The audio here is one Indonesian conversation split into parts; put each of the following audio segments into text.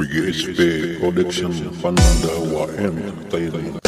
PGSP Production Pandawa Entertainment.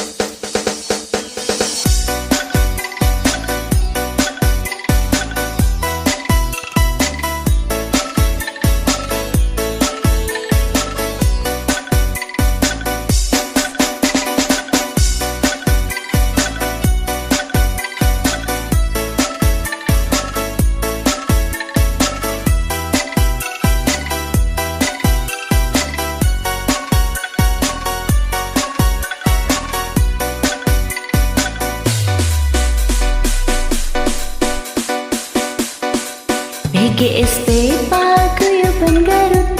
PGSP Paguyuban Garut,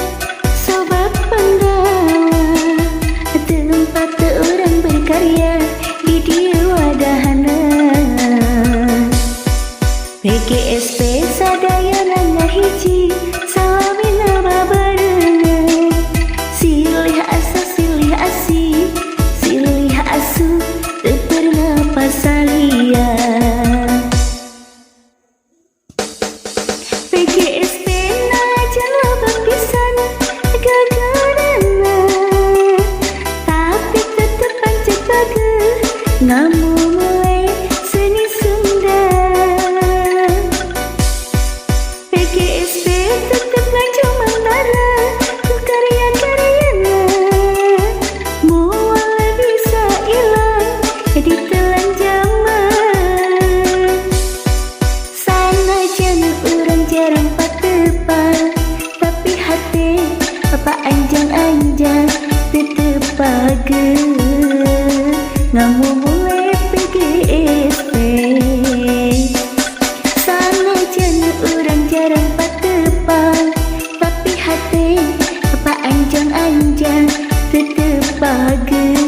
Sobat Pandawa, tempat orang berkarya di dia wadahana. PGSP sadaya nangah hiji, salamina babarengan, silih asa silih asi, silih asu, teu pernah pasalian. PGSP na jala berpisan gagarana, tapi tetep pancet bager ngamu mulai seni Sunda. PGSP tetep ngaju mentara ku karya-karyana, mual bisa ilang ditelan zaman. Sanajan urang jarang patepang, tapi hati apa anjang-anjang tetep bager ngamu mulai PGSP. Sanajan urang jarang patepang, tapi hati apa anjang-anjang tetep bager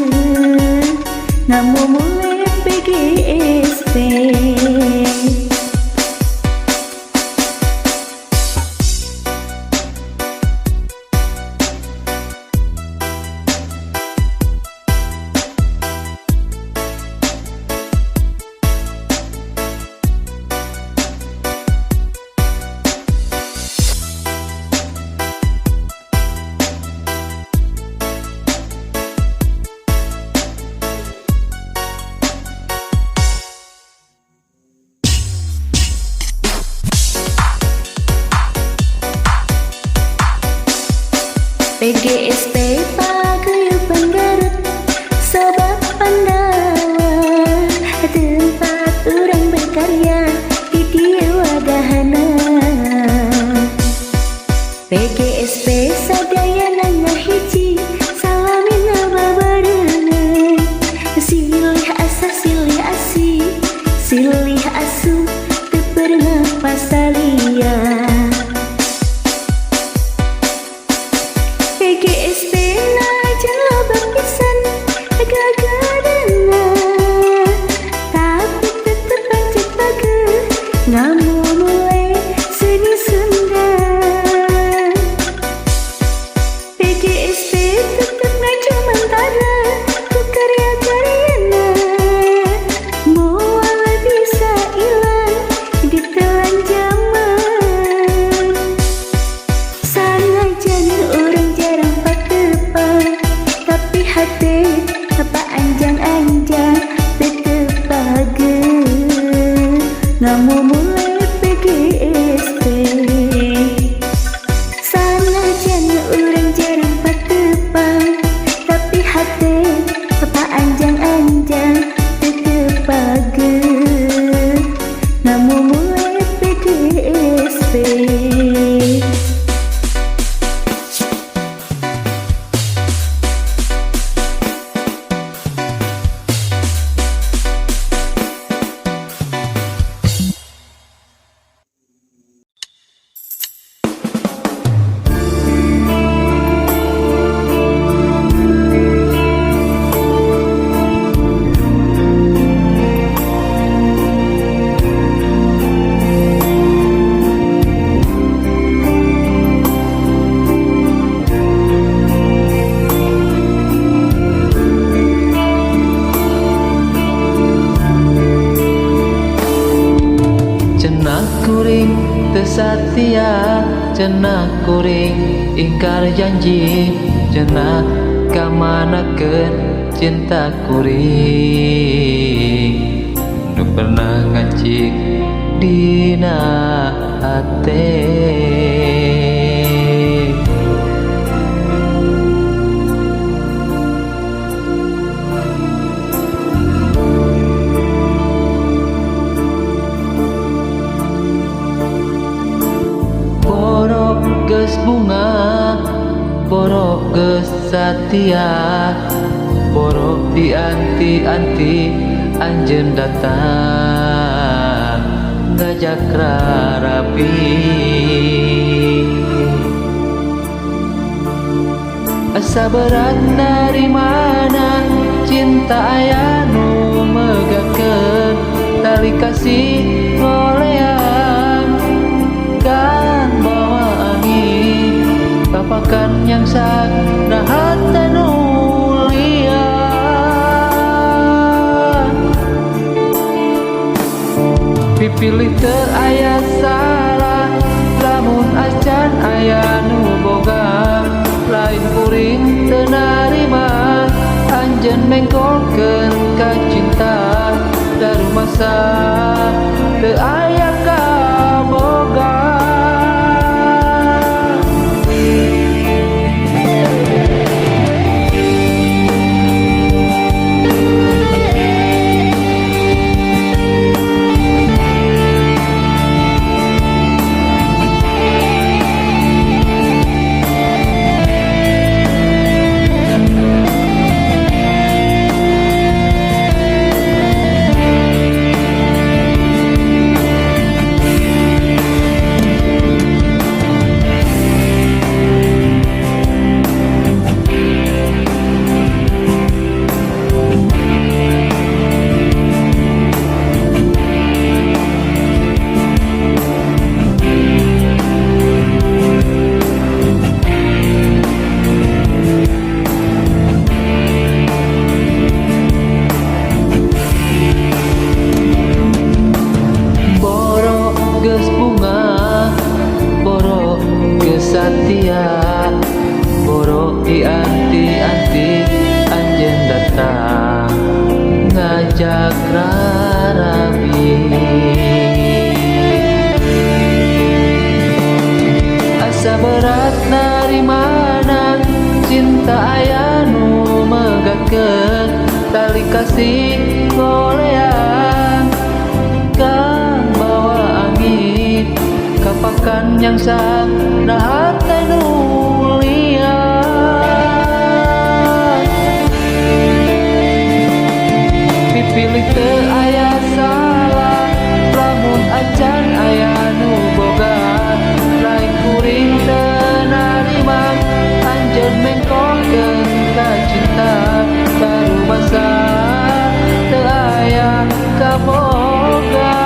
ngamu mulai PGSP. PGSP Paguyuban Garut, Sobat Pandawa, tempat orang berkarya di dia wadahana. PGSP sadaya nangah hiji, salamina babarengan, silih asa silih asi, silih asu, teu pernah pasalian. PGSP na jala berpisan gagarana, tapi tetep pancet bager ngamu mulai seni Sunda. PGSP tetep ngaju mentara ku karya-karyana, mual bisa ilang ditelan zaman. Sanajan urang jarang patepang, tapi hati apa anjang-anjang tetep bager ngamu mulai PGSP. Sanajan urang jarang patepang, tapi hati apa anjang-anjang tetep bager ngamu mulai PGSP. Kesatria cenah kuring ingkar janji cenah kamanakeun cinta kuring nu pernah ngacik dina hate. Borok geus bunga, borok geus satia, borok dianti-anti anjeun datang ngajak rarapi. Asa berat dari mana cinta aya nu megakeun tali kasih ngoleang kan bawa angin papakan yang sagraha tanu liar. Pipilih teu aya salah lamun acan aya nu boga, lain kuring teu narima anjeun mengkolkeun ka cinta daru masa teu aya kaboga. Geus bunga, borok geus satia, borok dianti-anti anjeun datang ngajak rarabi. Asa berat dari mana cinta aya nu megakeun tali kasih ngoleang kang bawa angin kapakan yang sagraha tanu liar. Pipilih teu aya salah lamun acan aya nu boga, lain kuring teu narima anjeun mengkolkeun ka cinta baru masa teu aya kaboga.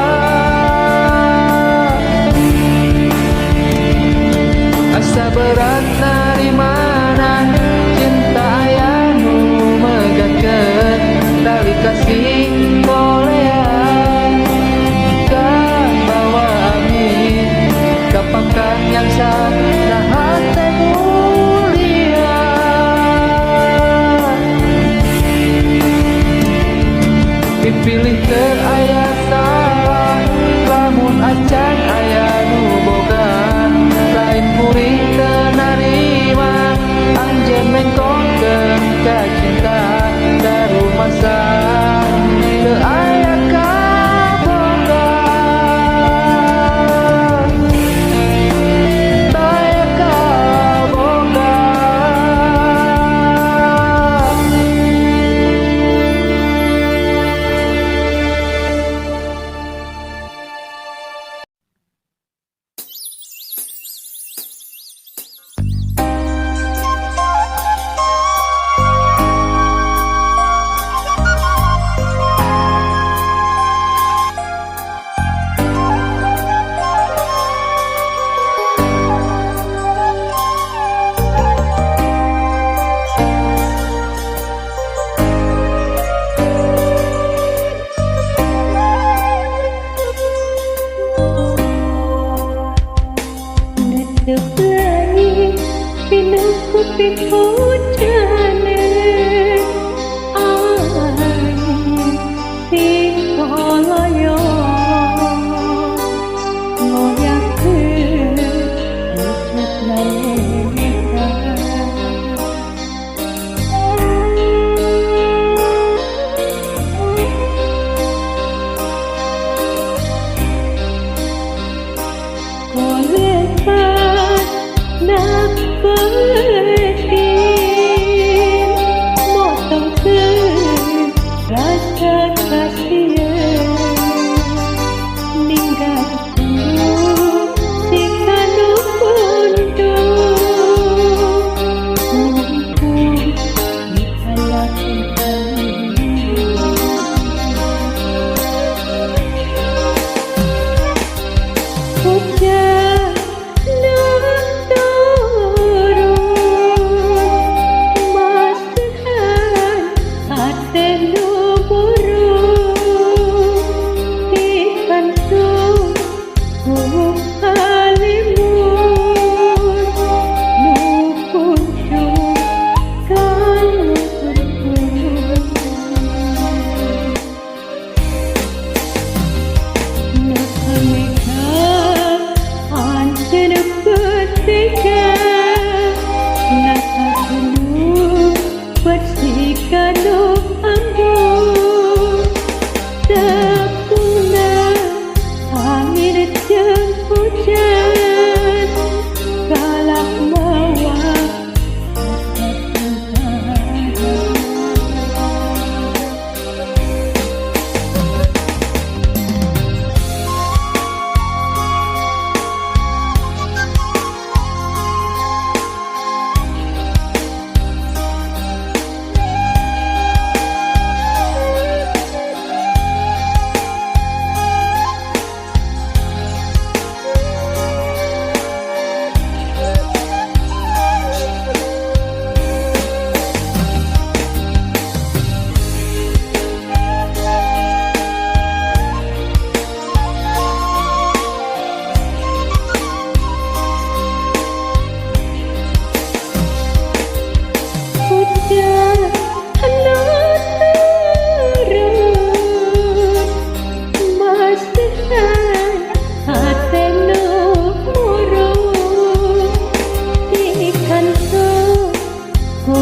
Ku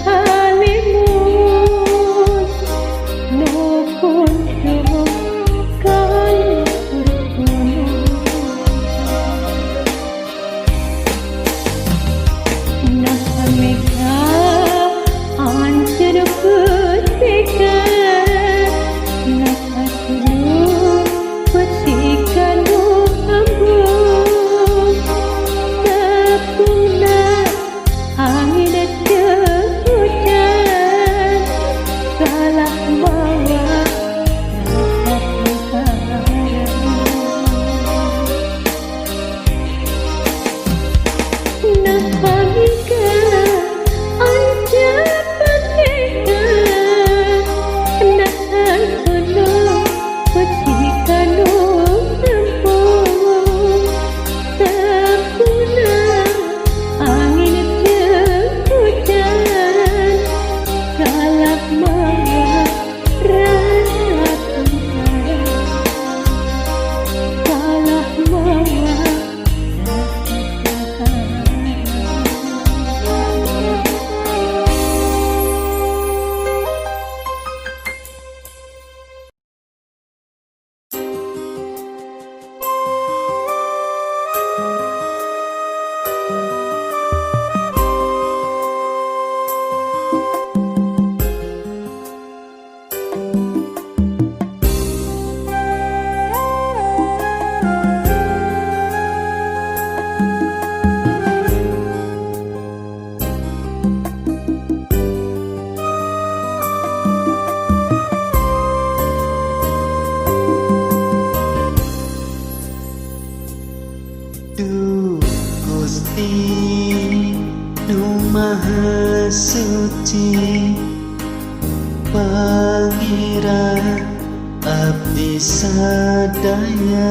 halimun nukun kan nah meka anjir ketika nah dulu petikan ambung terpuna angin hujan kalah bawa nah hamika anja patika nah kono ketika nempung terpuna angin hujan kalah bawa rasa tengah kalah bawa Duh Gusti Nu Maha Suci Pangeran abdi sadaya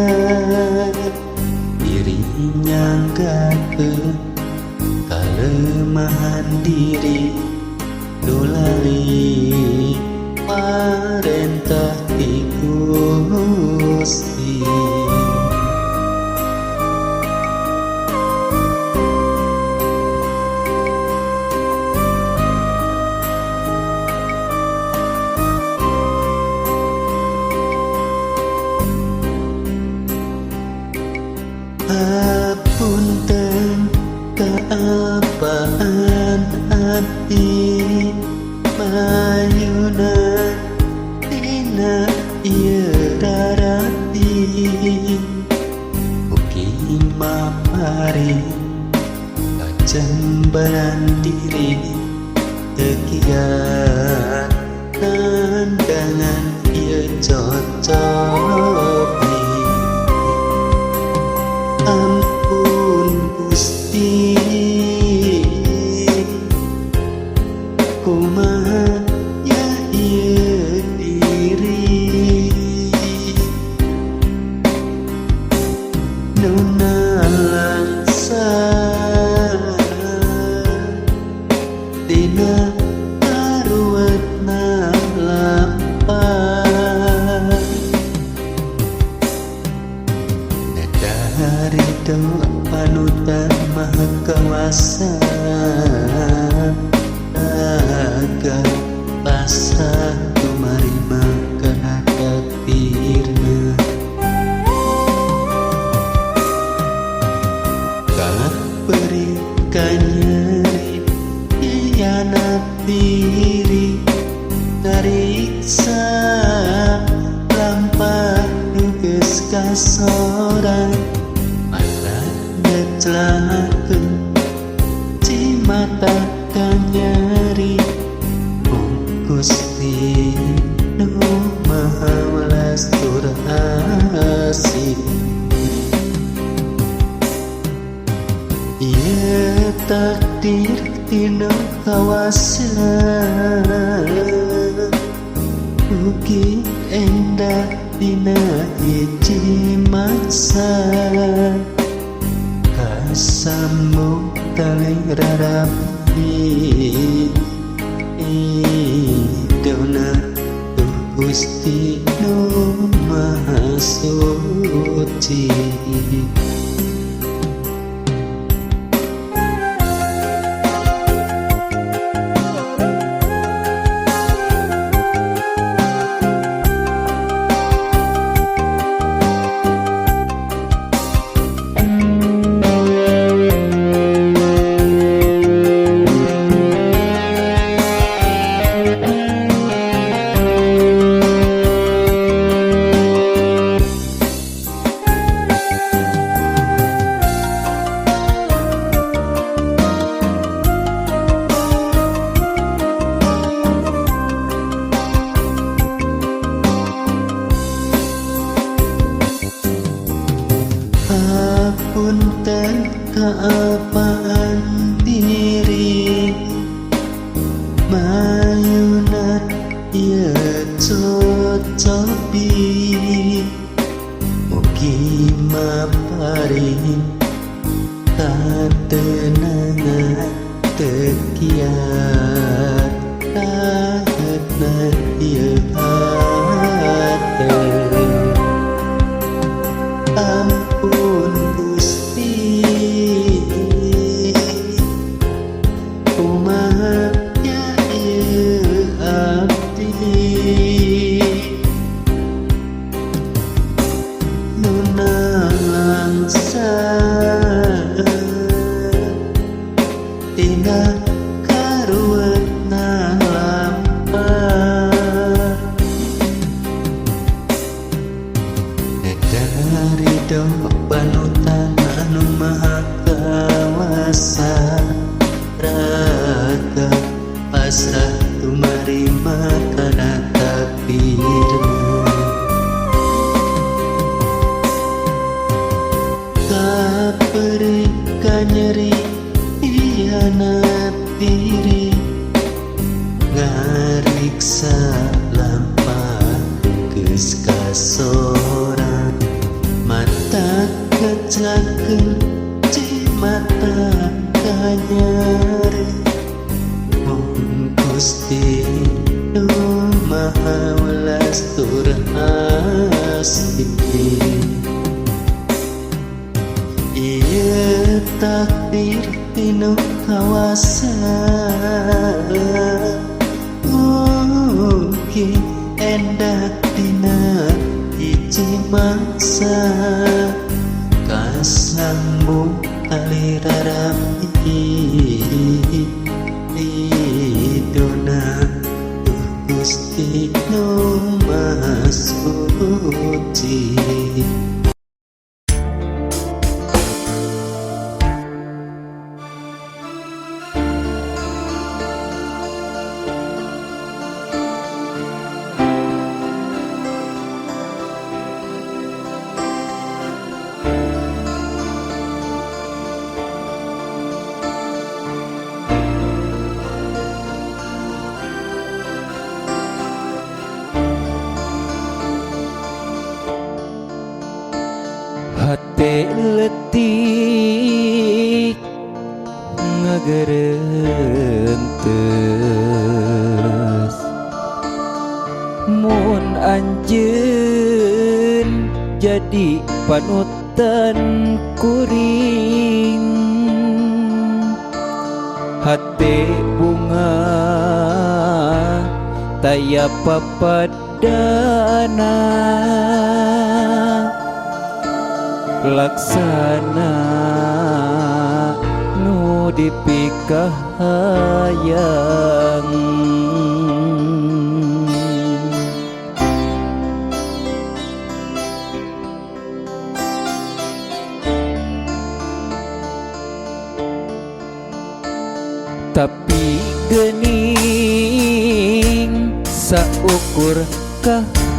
dirinya nyanggakeun kalemahan diri nulari parentah ti Gusti. Hapunten keapaan ati mayuna dina ieu darati mugi mapari kacembaran diri tekian nandangan ieu cocok. Ampun Gusti, kumaha ya ieu diri nu nalangsa dina karuwetna lampah. Dari doa panutan maha kawasa agar pasrah kumari makan takdirna kak berikan nyeri hianat diri nariksa lampah nuges kasoran ngecelakeun cimata dan nyeri Gusti nu maha welas tur asih. Ieu takdir tinu kawasa ugi endah dina hiji masa sambung tali rarapi dona tuh Gusti nu maha suci. mayunat ya cocopi mugi maparing katenangan tekiat tahatna ieu hate. Ampun Gusti kumaha nya ieu abdi nu nalangsa tina karuweutna lampah dari do panutan anu maha kawasa raga pasrah tumarima kana takdirna kaperi kanyeri hianat diri ngariksa lampah geus kasoran mata kecakeun ci mata kanyeri mun Gusti nu maha welas tur asih ieu takdir tinu kawasa mugi endah dina hiji mangsa kasambung tali rarami idona Gusti nu maha suci. Hate letik ngagereunteus mun anjeun jadi panutan kuring hate bunga taya papadana laksana nu dipikahayang tapi geuning saukur kahayang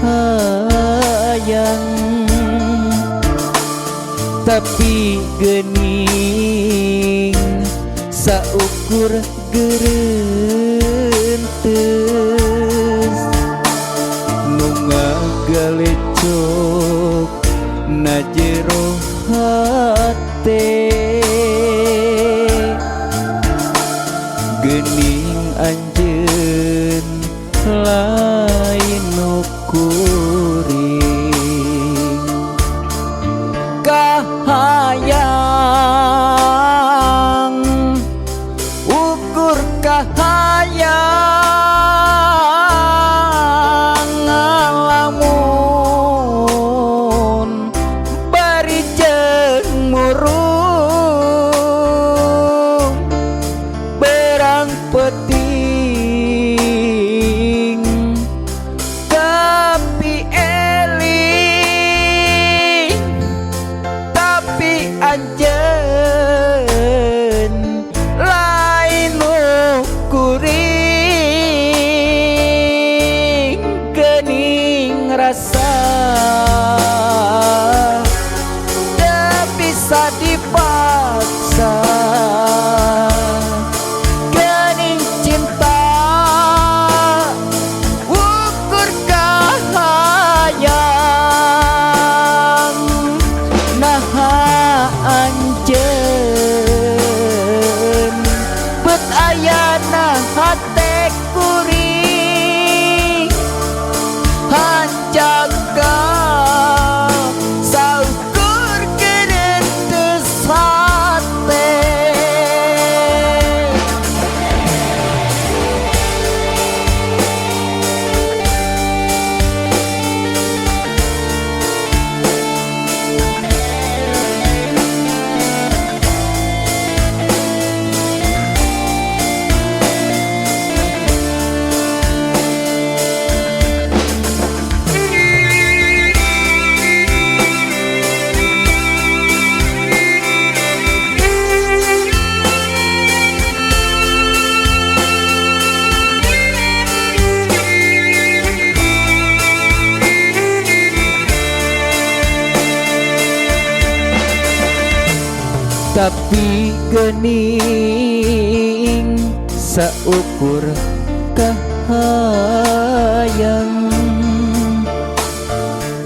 tapi geuning saukur gereunteus nu ngagalecok na jero hate geuning anjeun lain nu kuring kahayang ukur kahayang ngalamun bari jeung murung berang peting tapi eling tapi anjeun lain nu kuring tapi gening saukur kahayang,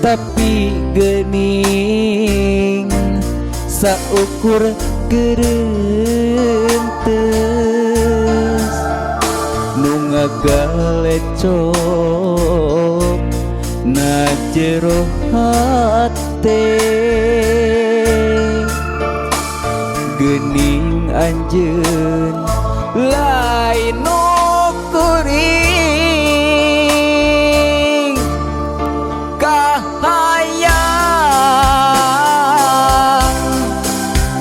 tapi gening saukur gerentes nu ngagalecok na jero hate. Gening anjeun lain nu kuring kahayang,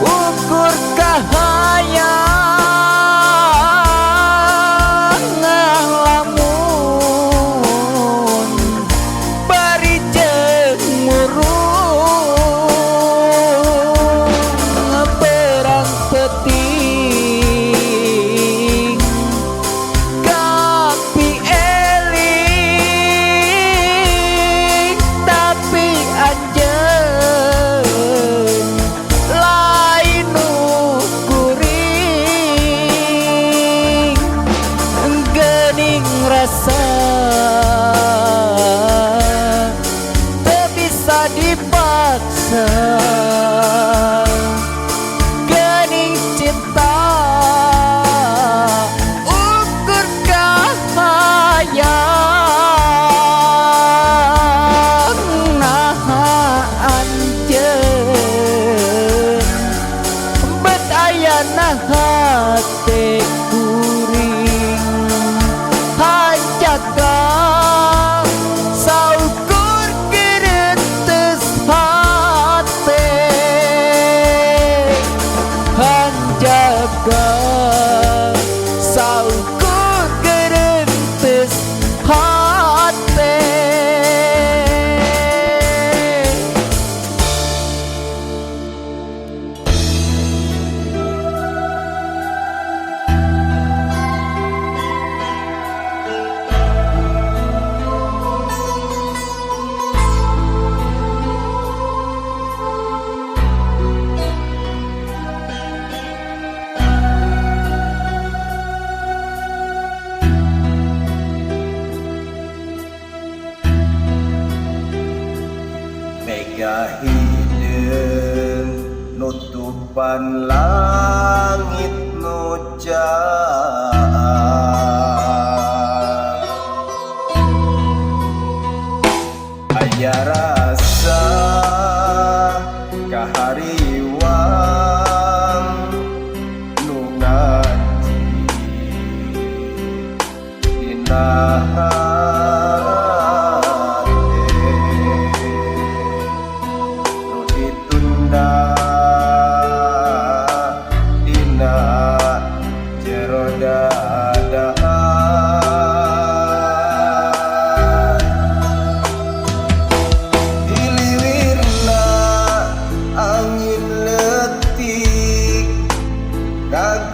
ukur kahayang lamun bari jeung murung perang peting kapi eling, tapi anjeun lain nu kuring geuning rasa teu bisa dipaksa. Geuning cinta ukur kahayang, naha anjeun bet ayana hate kuring hanjaga saukur gerentes hate, hanjaga saukur gerentes hate. Mega hideung nutupan langit nu jaat, aya rasa kahariwang nu ngaji dina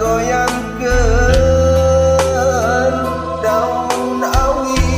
goyangkeun daun awi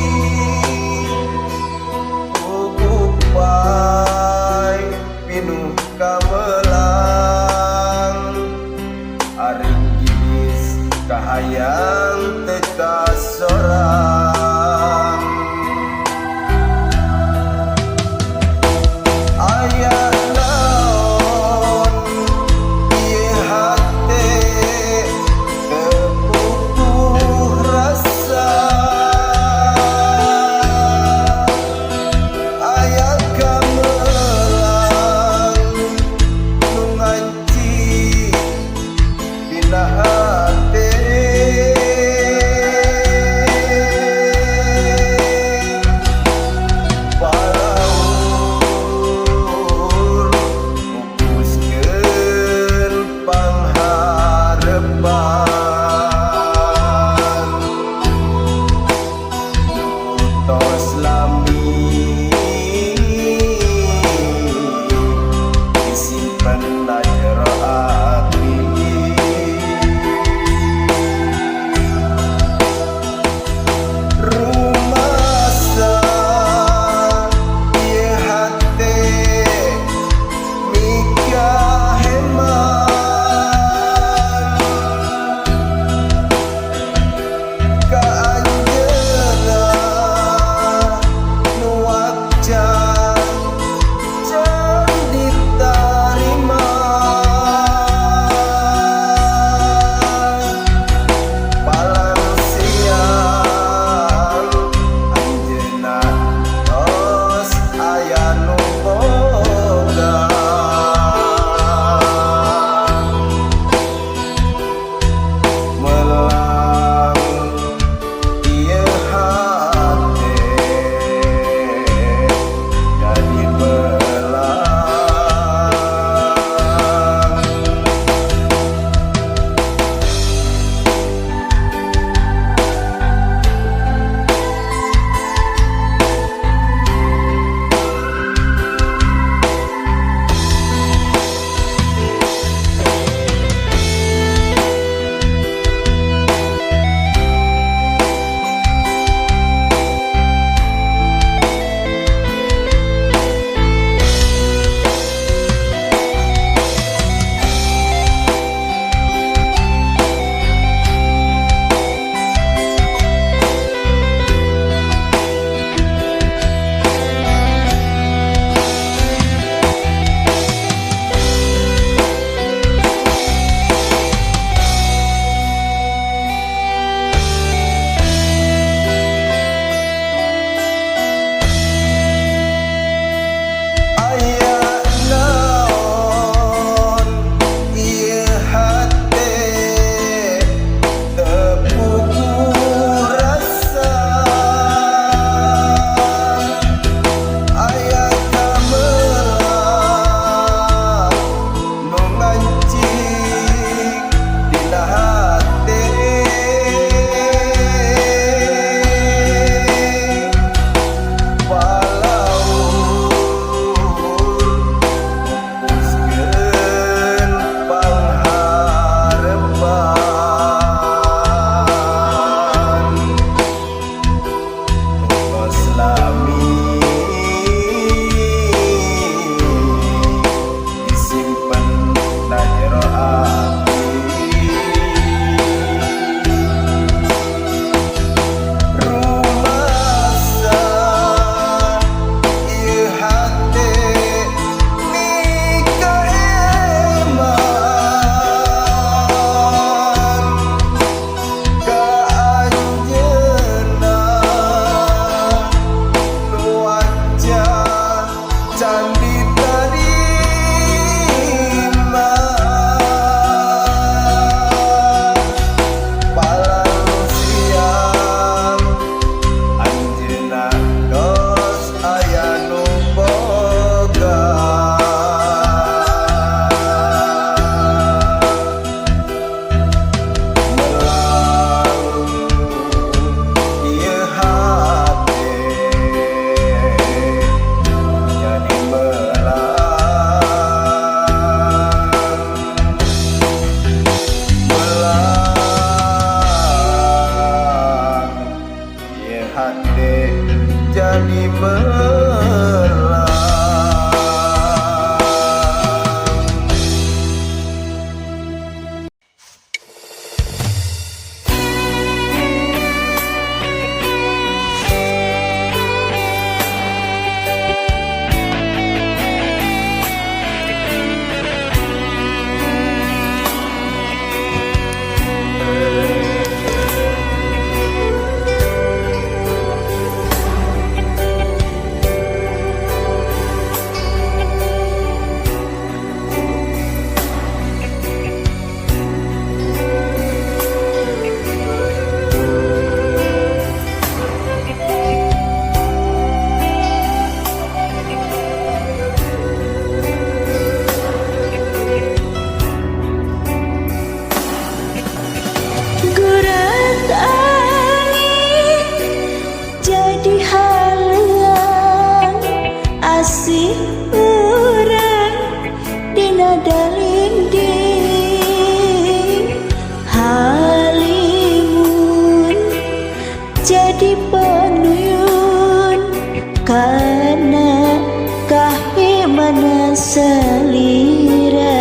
membelah. Gurat angin jadi halangan asih urang dina dalinding halimun jadi penuyun karena kahimana salira.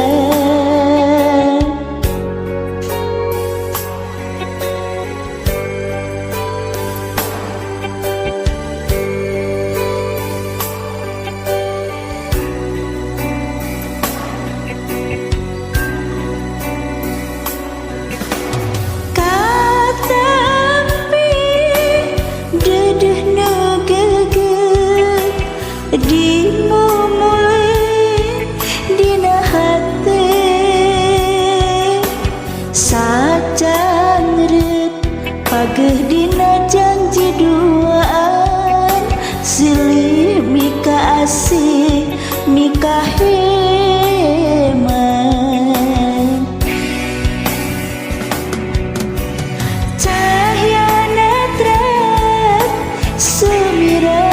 Dimulai dina hati sacangret pageh dina janji duaan silih mika asih mika heman cahaya netrat semira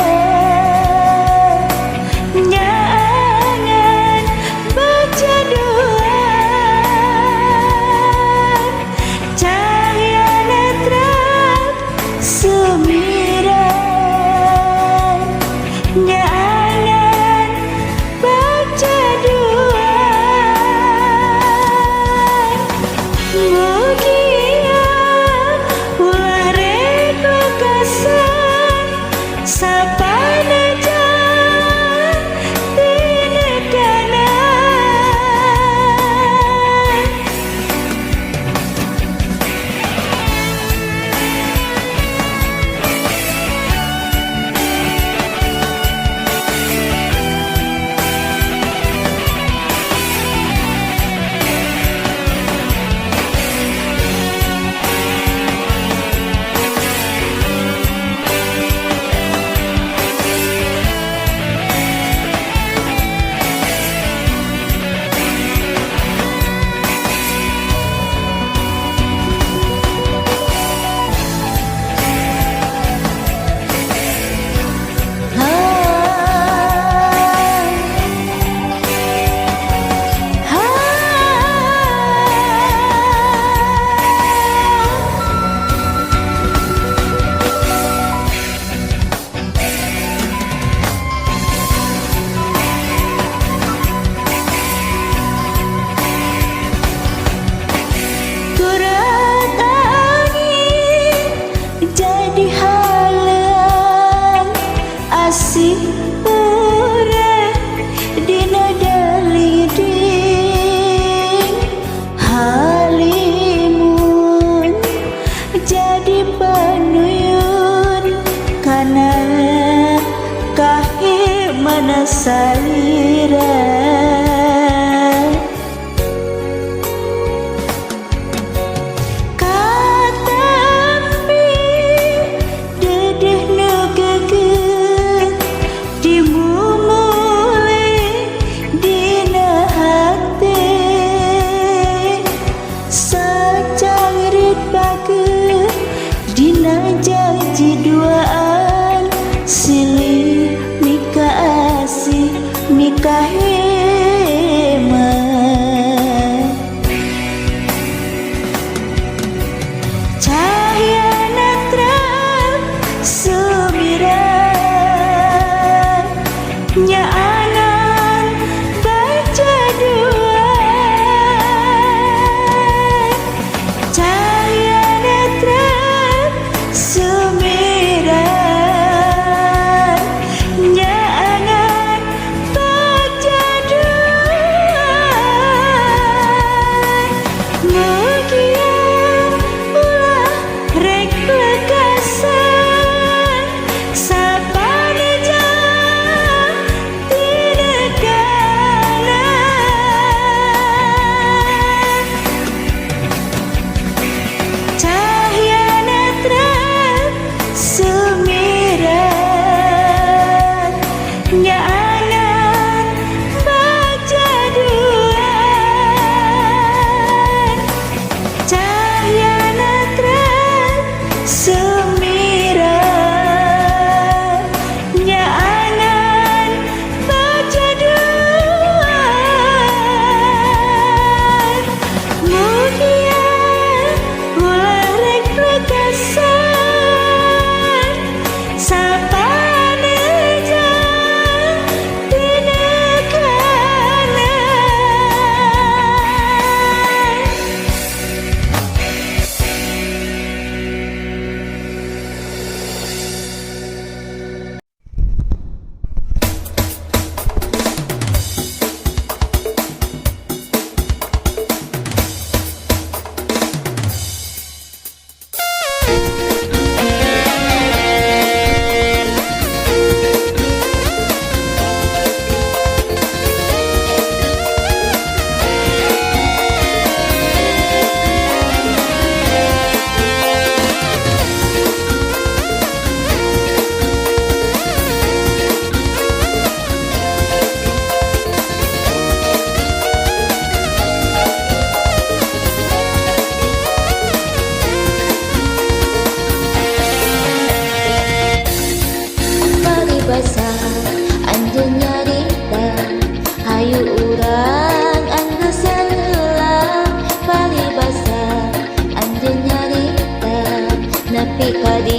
asih urang dina daliding halimun jadi panuyun kana kahimana salira. Janji duaan silih mika asih mika hemat cahaya netra semira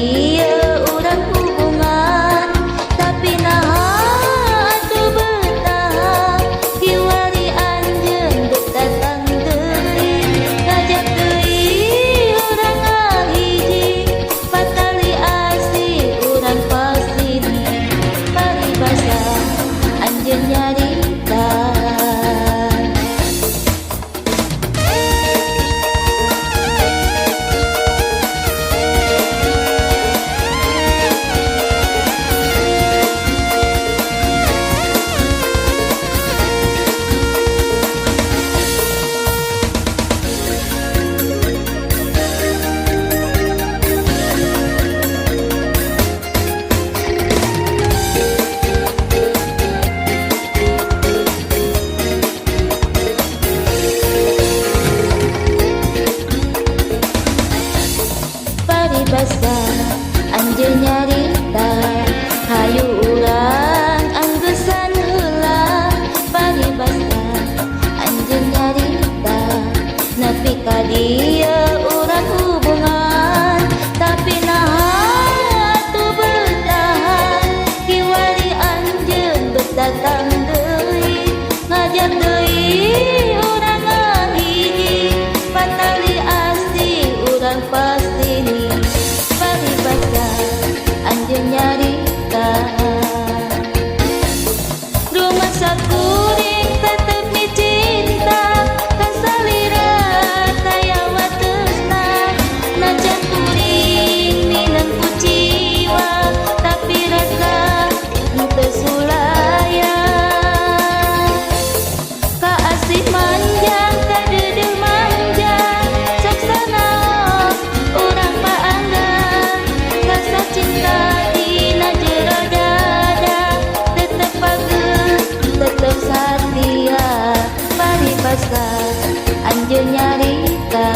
dia urang hubungan, tapi nah atuh betah kiwari anjeun geus datang deui, ngajak deui urang ngahiji, patali asih urang pasini, paribasa anjeun nyarita. Paribasa anjeun nyarita, hayu urang anggesan heula. Paribasa anjeun nyarita, nepi ka dieu urang hubungan, tapi nah atuh betah kiwari anjeun geus datang deui, ngajak deui urang ngahiji, patali asih urang pasini, paribasa anjeun nyarita. Rumah sakuring tetep ni cinta, kasalira taya watesna, najan kuring mineng ku jiwa, tapi rasa henteu sulaya. Ka asih manjang, ka deudeuh manjang, sok sanaok urang paanggah, rasa cinta dina jero dada, tetep bageus, tetep satia, paribasa anjeun nyarita.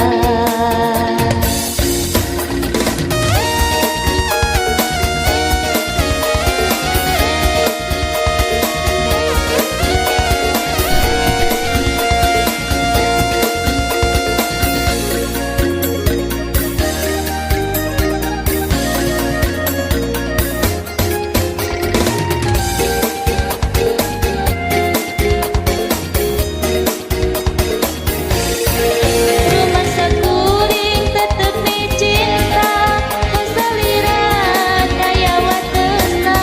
Rumah sakuring tetep ni cinta, kasalira daya watesna,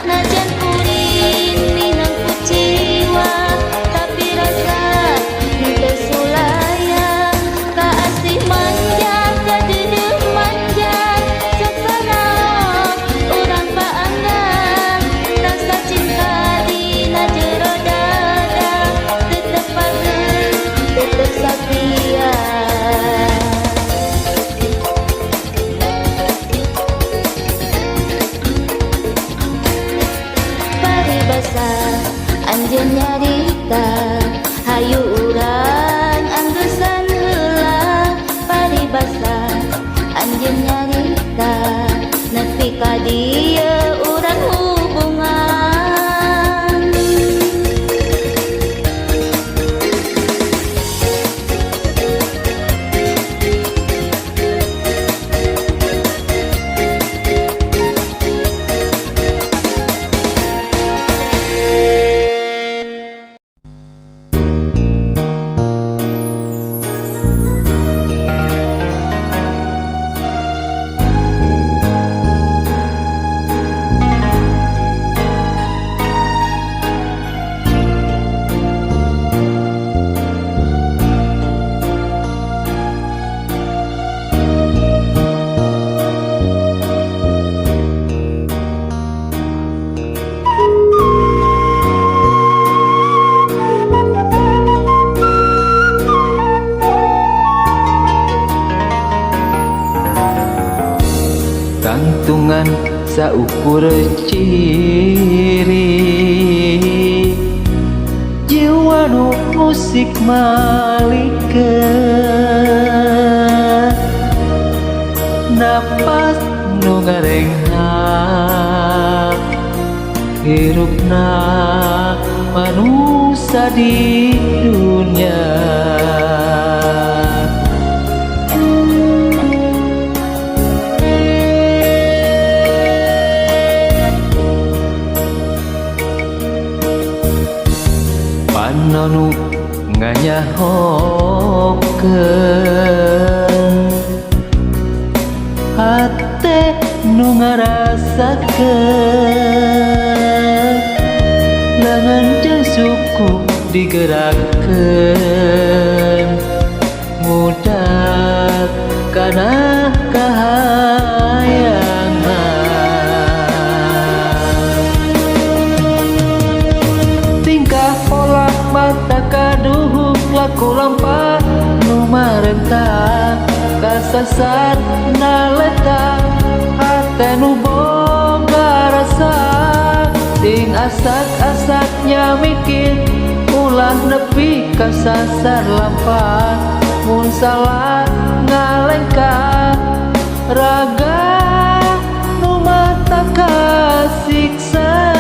najan kuring mineng ku jiwa, tapi rasa henteu sulaya. Ka asih manjang, ka deudeuh manjang, sok sanaok urang paanggah, rasa cinta dina jero dada, tetep bageus, tetep satia. Paribasa anjeun nyarita, hayu urang anggesan heula. Paribasa anjeun nyarita, nepi ka dieu urang hubungan. Kantungan saukur ciri, jiwa nu musik malikeun, napas nu ngarengna, hirupna manusia di dunia. panonu nganyahokeun hate nu ngarasakeun lengan jeung suku digerakkeun ngudak kana kahayangan tingkah pola mata kaduhuk laku lampah nu marentah kasasar naleta hate nu boga rasa ting asak-asaknya mikir ulah nepi kasasar lampah mun salah ngalengkah raga nu mata kasiksa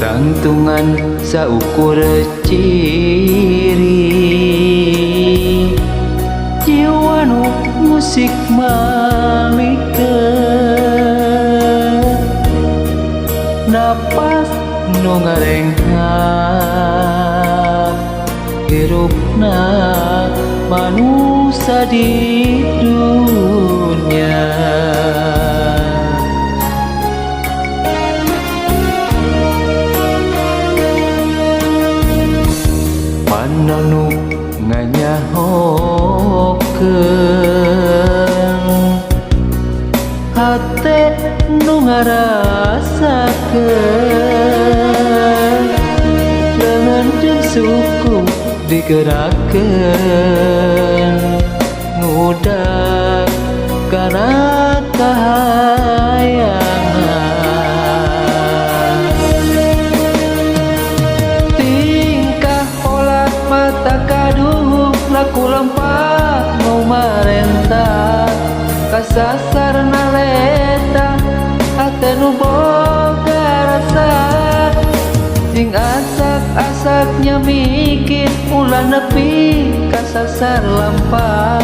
Tangtungan saukur ciri jiwa nu musik malikeun napas nu ngarenghat hirupna manusia di dunia panonu nganyahokeun hate nu ngarasakeun lengan jeung suku digerakkeun ngudak kana kahayangan tingkah pola mata kaduhuk laku lampah nu marentah kasasar naleta hate nu boga rasa sing asak-asaknya mikir ulah nepi kasasar lampah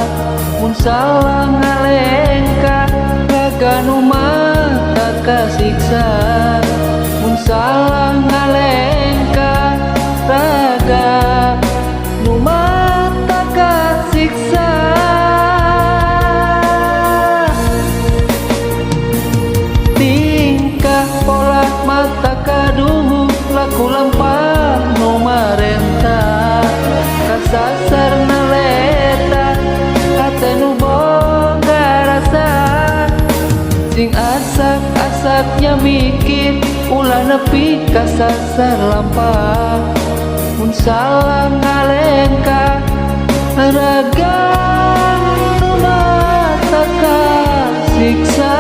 mun salah ngalengkah raga nu mata kasiksa mun salah ngalengkah raga nu mata kasiksa tingkah pola mata kaduhuk laku lampah nu marentah kasasar naleta hate nu boga rasa sing asak-asaknya mikir ulah nepi kasasar lampah mun salah ngalengkah raga nu mata kasiksa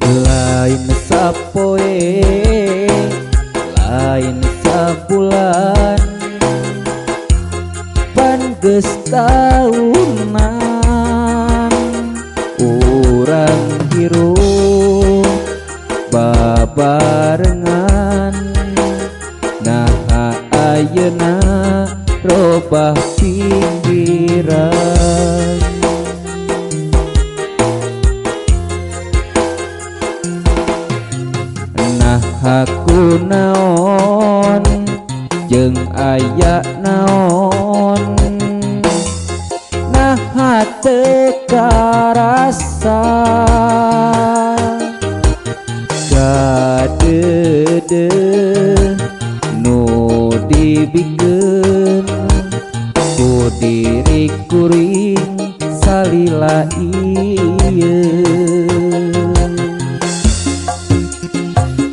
lain sapoe lain sabulan pan geus taunan urang hirup babarengan nah ayeuna robah pinggiran aku naon jeung aya naon teka rasa gadede nu dibikeun ku diri kuring salila ieu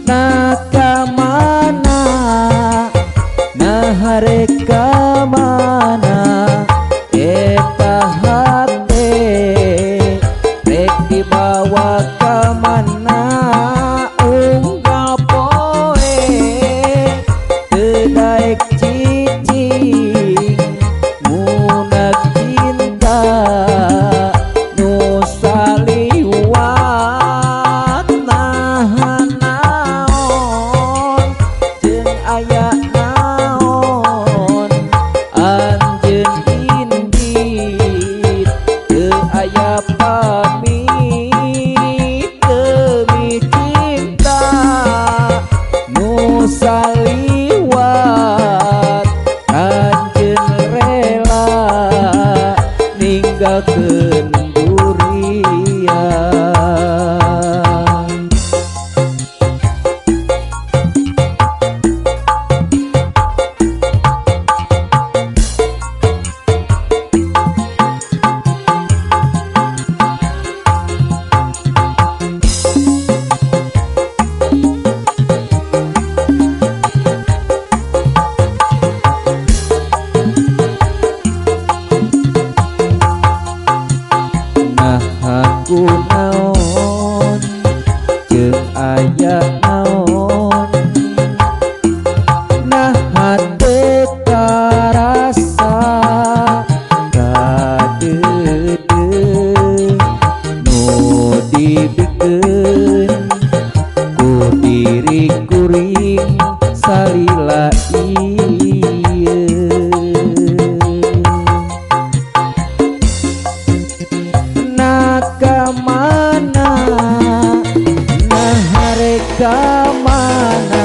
nakamana nahareka mana eta hate rek dibawa ka mana unggal poe teu daek cicing munag cinta nu saliwat nahan naon jeung aya naon anjeun indit teu aya pamit demi cinta nu saliwat anjeun rela ninggalkeun durian. Nah aku naon jeung aya naon nah hate karasa gadede nu dibikeun ku diri kuring salila ieu nakamana nahareka mana